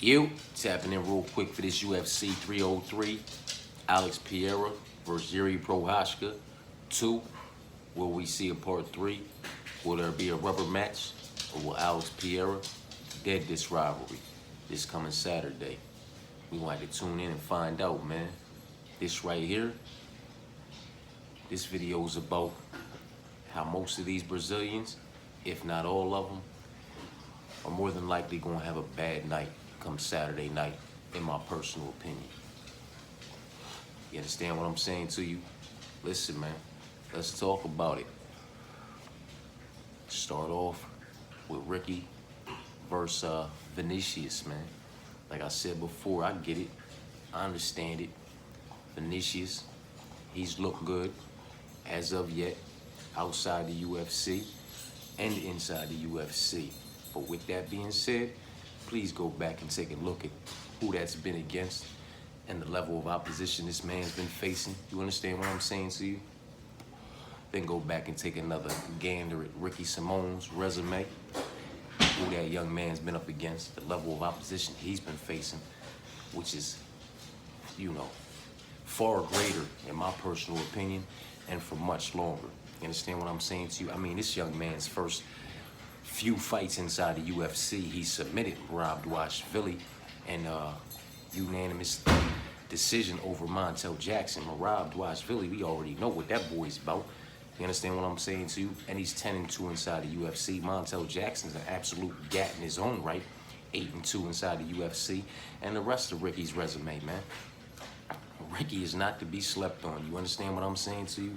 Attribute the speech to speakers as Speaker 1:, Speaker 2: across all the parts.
Speaker 1: You tapping in real quick for this UFC 303. Alex Pereira versus Jiri Prochazka 2. Will we see a part 3? Will there be a rubber match? Or will Alex Pereira dead this rivalry this coming Saturday? We want to tune in and find out, man. This right here, this video is about how most of these Brazilians, if not all of them, are more than likely going to have a bad night come Saturday night, in my personal opinion. You understand what I'm saying to you? Listen, man, let's talk about it. Start off with Ricky versus Vinicius, man. Like I said before, I get it. I understand it. Vinicius, he's looked good as of yet outside the UFC and inside the UFC. But with that being said, please go back and take a look at who that's been against and the level of opposition this man's been facing. You understand what I'm saying to you? Then go back and take another gander at Ricky Simone's resume, who that young man's been up against, the level of opposition he's been facing, which is, you know, far greater in my personal opinion and for much longer. You understand what I'm saying to you? I mean, this young man's first few fights inside the UFC, he submitted Rob Dwashvili and unanimous decision over Montel Jackson. Rob Dwashvili, we already know what that boy's about. You understand what I'm saying to you? And he's 10-2 inside the UFC. Montel Jackson's an absolute gat in his own right, 8-2 inside the UFC. And the rest of Ricky's resume, man. Ricky is not to be slept on. You understand what I'm saying to you?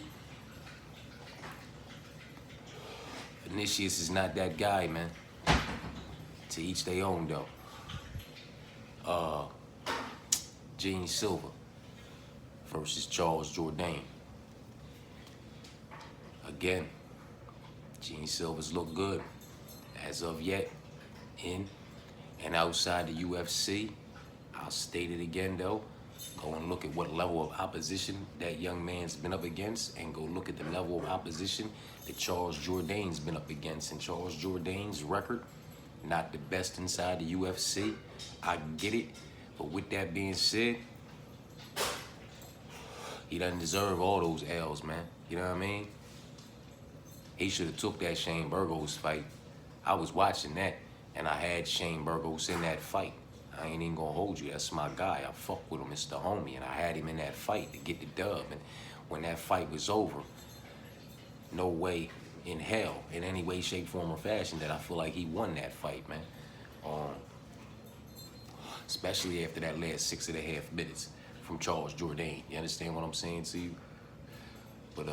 Speaker 1: Vinicius is not that guy, man. To each their own, though. Gene Silva versus Charles Jourdain. Again, Gene Silva's look good as of yet in and outside the UFC. I'll state it again, though. Go and look at what level of opposition that young man's been up against, and go look at the level of opposition that Charles Jourdain's been up against. And Charles Jourdain's record, not the best inside the UFC. I get it. But with that being said, he doesn't deserve all those L's, man. You know what I mean? He should have took that Shane Burgos fight. I was watching that, and I had Shane Burgos in that fight. I ain't even gonna hold you. That's my guy. I fuck with him. It's the homie. And I had him in that fight to get the dub. And when that fight was over, no way in hell, in any way, shape, form, or fashion, that I feel like he won that fight, man. Especially after that last 6.5 minutes from Charles Jourdain. You understand what I'm saying to you? But,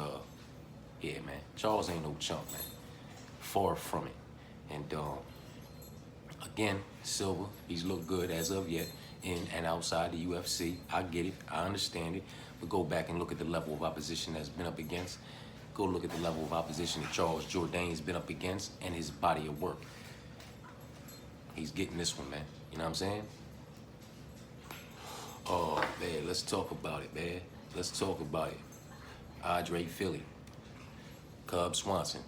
Speaker 1: yeah, man. Charles ain't no chump, man. Far from it. And, again, Silva, he's looked good as of yet in and outside the UFC. I get it. I understand it. But go back and look at the level of opposition that's been up against. Go look at the level of opposition that Charles Jourdain's been up against and his body of work. He's getting this one, man. You know what I'm saying? Oh, man, let's talk about it, man. Let's talk about it. Andre Philly. Cub Swanson.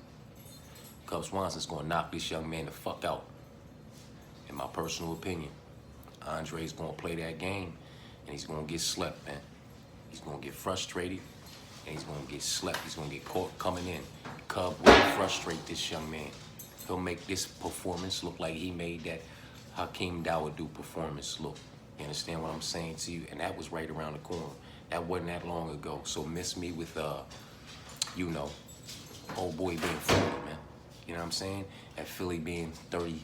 Speaker 1: Cub Swanson's going to knock this young man the fuck out. In my personal opinion, Andre's going to play that game, and he's going to get slept, man. He's going to get frustrated, and he's going to get slept. He's going to get caught coming in. Cub will frustrate this young man. He'll make this performance look like he made that Hakeem Dawodu performance look. You understand what I'm saying to you? And that was right around the corner. That wasn't that long ago. So miss me with, you know, old boy being 40, man. You know what I'm saying? And Philly being 30,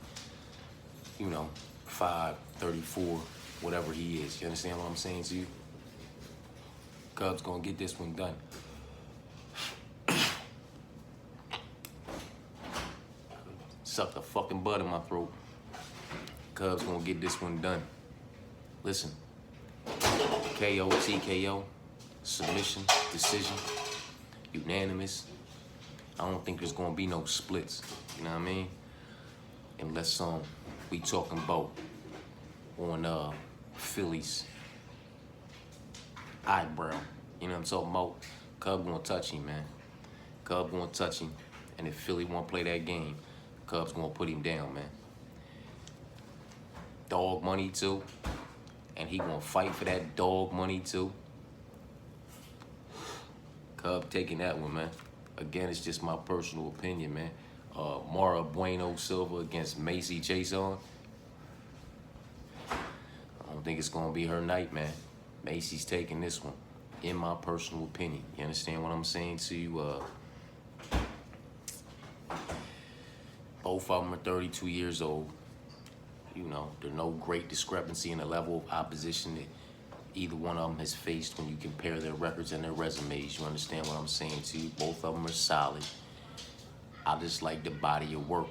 Speaker 1: you know, 5, 34, whatever he is. You understand what I'm saying to you? Cubs gonna get this one done. Suck the fucking blood in my throat. Cubs gonna get this one done. Listen, KO, TKO, submission, decision, unanimous. I don't think there's gonna be no splits, you know what I mean? Unless we talking about on Philly's eyebrow. You know what I'm talking about? Cub gonna touch him, man. Cub gonna touch him. And if Philly won't play that game, Cubs gonna put him down, man. dog money too. And he gonna fight for that dog money too. Cub taking that one, man. Again, it's just my personal opinion, man. Mara Bueno Silva against Macy Chiasson. I don't think it's gonna be her night, man. Macy's taking this one, in my personal opinion. You understand what I'm saying to you? Both of them are 32 years old. You know, there's no great discrepancy in the level of opposition that either one of them has faced when you compare their records and their resumes. You understand what I'm saying to you? Both of them are solid. I just like the body of work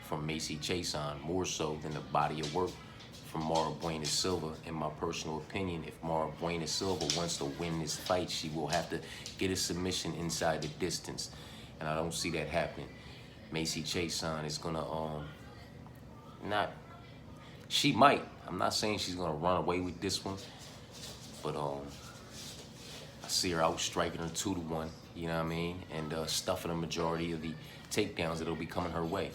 Speaker 1: from Macy Chiasson more so than the body of work from Mara Bueno Silva. In my personal opinion, if Mara Bueno Silva wants to win this fight, she will have to get a submission inside the distance. And I don't see that happening. Macy Chiasson is gonna, she might. I'm not saying she's gonna run away with this one, but I see her out striking her 2-1, you know what I mean? And stuffing a majority of the takedowns that'll be coming her way.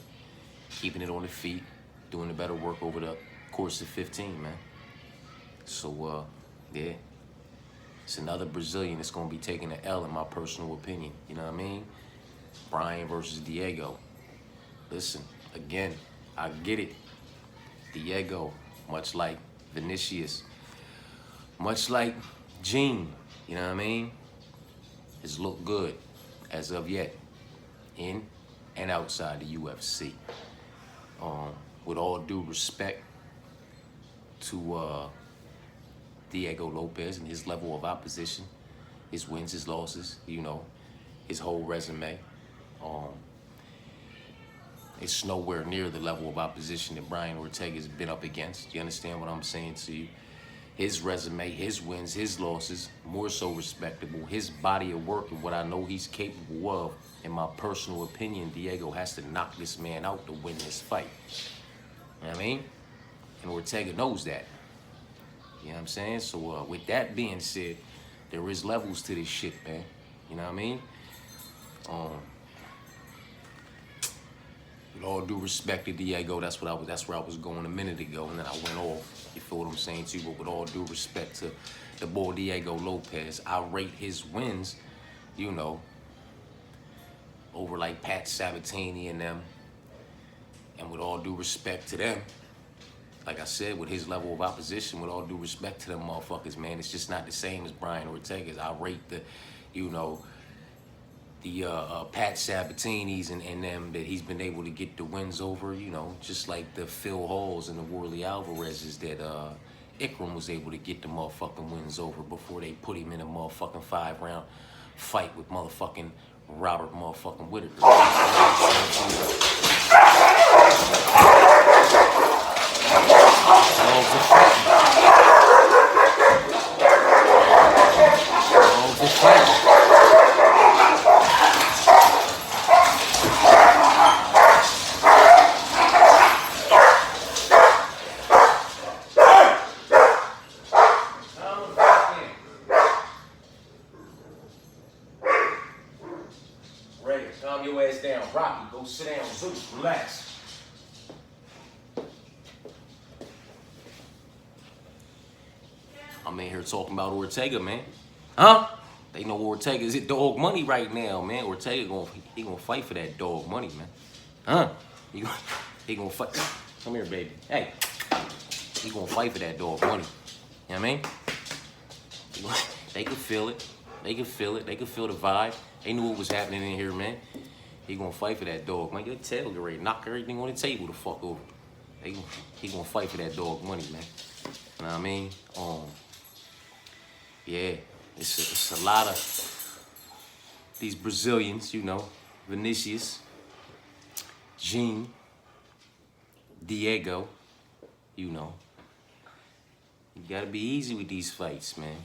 Speaker 1: Keeping it on the feet, doing the better work over the course of 15, man. So, yeah. It's another Brazilian that's gonna be taking an L in my personal opinion, you know what I mean? Brian versus Diego. Listen, again, I get it. Diego, much like Vinicius, much like Jiri, you know what I mean, has looked good as of yet in and outside the UFC. With all due respect to Diego Lopez and his level of opposition, his wins, his losses, you know, his whole resume, it's nowhere near the level of opposition that Brian Ortega's been up against. You understand what I'm saying to you? His resume, his wins, his losses, more so respectable. His body of work and what I know he's capable of, in my personal opinion, Diego has to knock this man out to win this fight. You know what I mean? And Ortega knows that. You know what I'm saying? So with that being said, there is levels to this shit, man. You know what I mean? With all due respect to Diego, that's where I was going a minute ago, and then I went off. You feel what I'm saying to you? But with all due respect to the boy Diego Lopez, I rate his wins, you know, over like Pat Sabatini and them. And with all due respect to them, like I said, with his level of opposition, with all due respect to them motherfuckers, man, it's just not the same as Brian Ortega's. I rate the, you know, the Pat Sabatinis and them that he's been able to get the wins over, you know, just like the Phil Halls and the Worley Alvarez's that Ikram was able to get the motherfucking wins over before they put him in a motherfucking 5-round fight with motherfucking Robert motherfucking Whittaker. Calm your ass down. Rocky, go sit down. Zeus, relax. I'm in here talking about Ortega, man. Huh? They know Ortega's at dog money right now, man. Ortega gonna fight for that dog money, man. Huh? He gonna fight. Come here, baby. Hey. He gonna fight for that dog money. You know what I mean? They can feel it. They can feel it. They can feel the vibe. They knew what was happening in here, man. He gonna fight for that dog, man. Your tail get ready. Knock everything on the table the fuck over. He gonna fight for that dog money, man. You know what I mean? Yeah, it's a lot of these Brazilians, you know, Vinicius, Jiri, Diego, you know. You gotta be easy with these fights, man.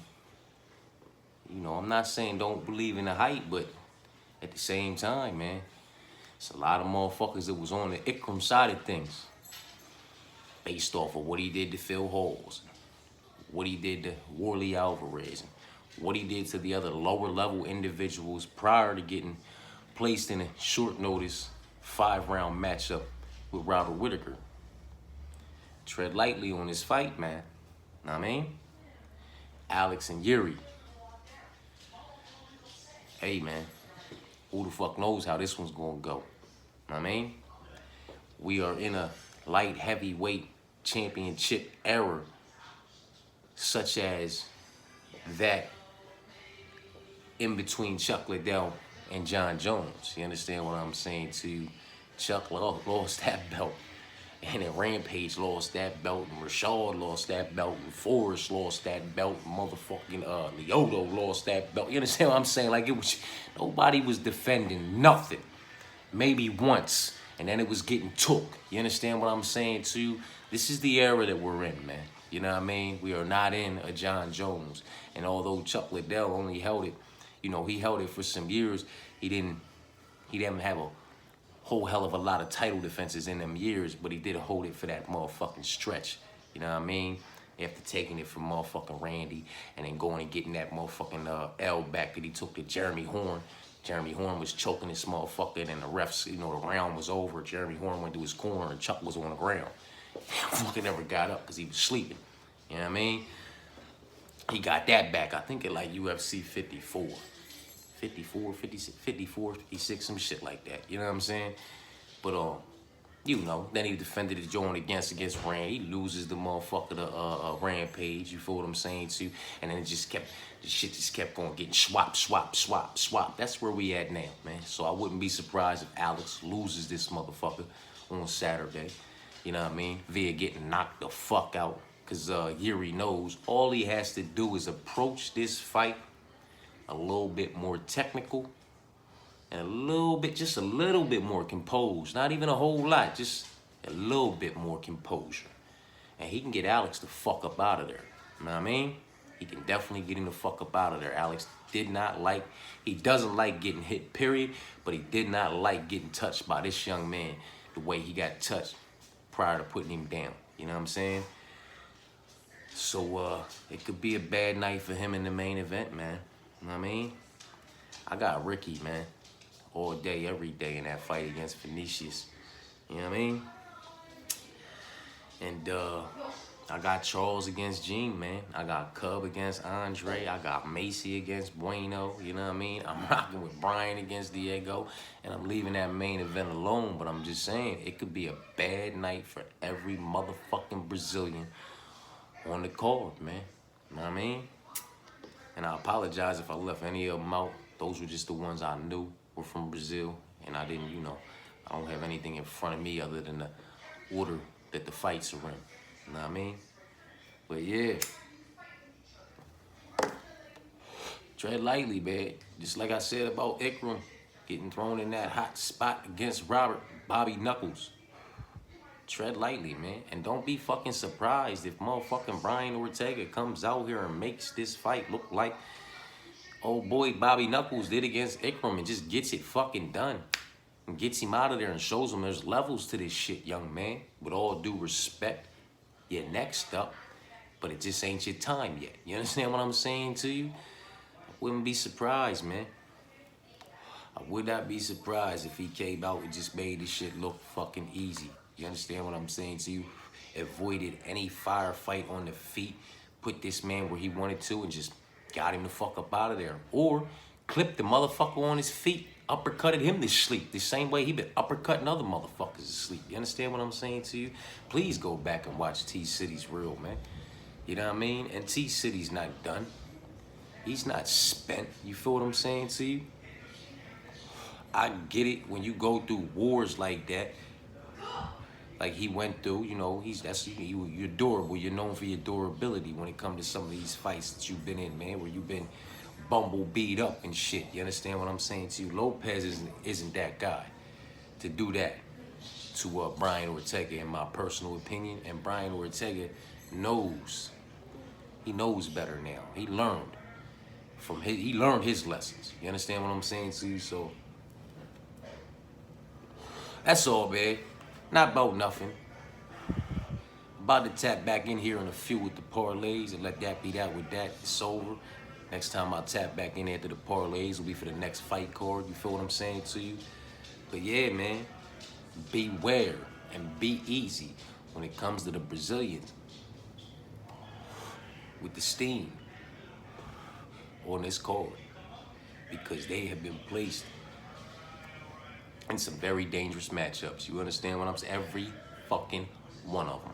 Speaker 1: You know, I'm not saying don't believe in the hype, but at the same time, man, it's a lot of motherfuckers that was on the Ikram side of things based off of what he did to Phil Halls, what he did to Worley Alvarez, and what he did to the other lower level individuals prior to getting placed in a short notice 5-round matchup with Robert Whittaker. tread lightly on this fight, man. Know what I mean? Alex and Jiri. Hey, man. Who the fuck knows how this one's gonna go? Know what I mean? We are in a light heavyweight championship era, such as that in between Chuck Liddell and John Jones. You understand what I'm saying to you? Chuck lost that belt. And then Rampage lost that belt, and Rashad lost that belt, and Forrest lost that belt, and motherfucking Lyoto lost that belt. You understand what I'm saying? Like, it was, nobody was defending nothing. Maybe once, and then it was getting took. You understand what I'm saying to you? This is the era that we're in, man. You know what I mean? We are not in a John Jones. And although Chuck Liddell only held it, you know, he held it for some years, he didn't have a whole hell of a lot of title defenses in them years, but he did hold it for that motherfucking stretch. You know what I mean? After taking it from motherfucking Randy and then going and getting that motherfucking L back that he took to Jeremy Horn. Jeremy Horn was choking this motherfucker, and the refs, you know, the round was over. Jeremy Horn went to his corner and Chuck was on the ground. Fucking never got up because he was sleeping. You know what I mean? He got that back, I think, at like UFC 54. 54, 56, 54, 56, some shit like that. You know what I'm saying? But, you know, then he defended his joint against Rand. He loses the motherfucker to Rampage. You feel what I'm saying too? And then the shit just kept on getting swap. That's where we at now, man. So I wouldn't be surprised if Alex loses this motherfucker on Saturday. You know what I mean? Via getting knocked the fuck out. Because Jiri knows all he has to do is approach this fight a little bit more technical and just a little bit more composed. Not even a whole lot, just a little bit more composure. And he can get Alex the fuck up out of there. You know what I mean? He can definitely get him the fuck up out of there. Alex he doesn't like getting hit, period, but he did not like getting touched by this young man the way he got touched prior to putting him down. You know what I'm saying? So, it could be a bad night for him in the main event, man. You know what I mean? I got Ricky, man, all day, every day in that fight against Vinicius. You know what I mean? And I got Charles against Gene, man. I got Cub against Andre. I got Macy against Bueno. You know what I mean? I'm rocking with Brian against Diego. And I'm leaving that main event alone. But I'm just saying, it could be a bad night for every motherfucking Brazilian on the card, man. You know what I mean? And I apologize if I left any of them out. Those were just the ones I knew were from Brazil. And I didn't, you know, I don't have anything in front of me other than the order that the fights are in. You know what I mean? But yeah. Tread lightly, man. Just like I said about Ikram getting thrown in that hot spot against Bobby Knuckles. Tread lightly, man. And don't be fucking surprised if motherfucking Brian Ortega comes out here and makes this fight look like old boy Bobby Knuckles did against Ikram and just gets it fucking done. And gets him out of there and shows him there's levels to this shit, young man. With all due respect, you're next up, but it just ain't your time yet. You understand what I'm saying to you? I wouldn't be surprised, man. I would not be surprised if he came out and just made this shit look fucking easy. You understand what I'm saying to you? Avoided any firefight on the feet, put this man where he wanted to and just got him the fuck up out of there. Or clipped the motherfucker on his feet, uppercutted him to sleep, the same way he been uppercutting other motherfuckers to sleep. You understand what I'm saying to you? Please go back and watch T-City's real, man. You know what I mean? And T-City's not done. He's not spent. You feel what I'm saying to you? I get it when you go through wars like that, like he went through, you know, you're durable. You're known for your durability when it comes to some of these fights that you've been in, man, where you've been bumblebeat up and shit. You understand what I'm saying to you? Lopez isn't that guy to do that to Brian Ortega, in my personal opinion. And Brian Ortega knows. He knows better now. He learned his lessons. You understand what I'm saying to you? So that's all, man. Not about nothing. About to tap back in here in a few with the parlays and let that be that with that. It's over. Next time I tap back in after the parlays will be for the next fight card. You feel what I'm saying to you? But yeah, man, beware and be easy when it comes to the Brazilians with the steam on this card, because they have been placed in some very dangerous matchups. You understand what I'm saying? Every fucking one of them.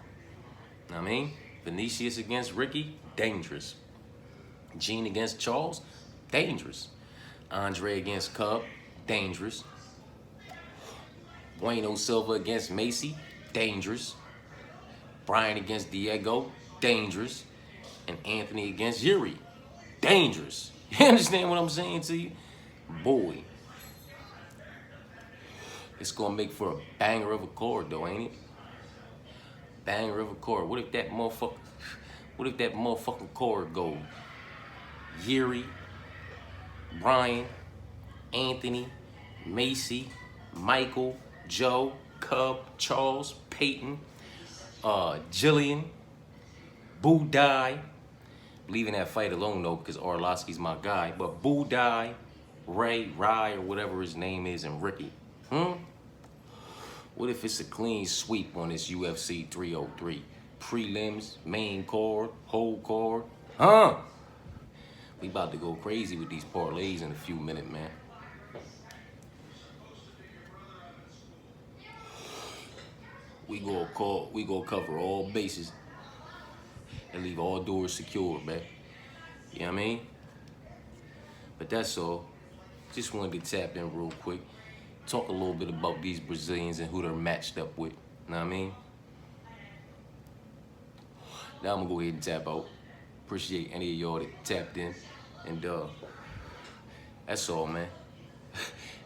Speaker 1: Know what I mean? Vinicius against Ricky, dangerous. Gene against Charles, dangerous. Andre against Cub, dangerous. Bueno Silva against Macy, dangerous. Brian against Diego, dangerous. And Anthony against Jiri, dangerous. You understand what I'm saying to you? Boy, it's gonna make for a banger of a chord though, ain't it? Banger of a chord. What if that motherfucking chord goes Jiri, Brian, Anthony, Macy, Michael, Joe, Cub, Charles, Peyton, Jillian, Budai. Leaving that fight alone though, because Orlovsky's my guy. But Budai, Ray, or whatever his name is, and Ricky. What if it's a clean sweep on this UFC 303? Prelims, main card, whole card. We about to go crazy with these parlays in a few minutes, man. We gonna cover all bases and leave all doors secure, man. You know what I mean? But that's all. Just wanted to tap in real quick. Talk a little bit about these Brazilians and who they're matched up with. Know what I mean? Now I'm gonna go ahead and tap out. Appreciate any of y'all that tapped in. And that's all, man.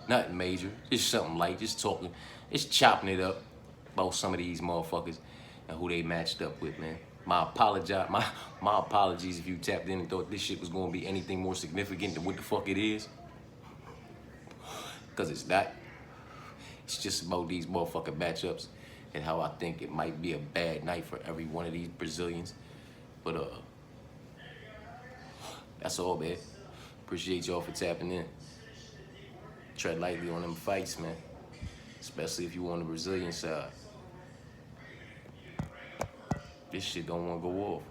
Speaker 1: Nothing major. Just something light. Just talking. Just chopping it up about some of these motherfuckers and who they matched up with, man. My apologies if you tapped in and thought this shit was gonna be anything more significant than what the fuck it is. Cause it's not. It's just about these motherfucking matchups and how I think it might be a bad night for every one of these Brazilians. But that's all, man. Appreciate y'all for tapping in. Tread lightly on them fights, man. Especially if you on the Brazilian side. This shit don't want to go off.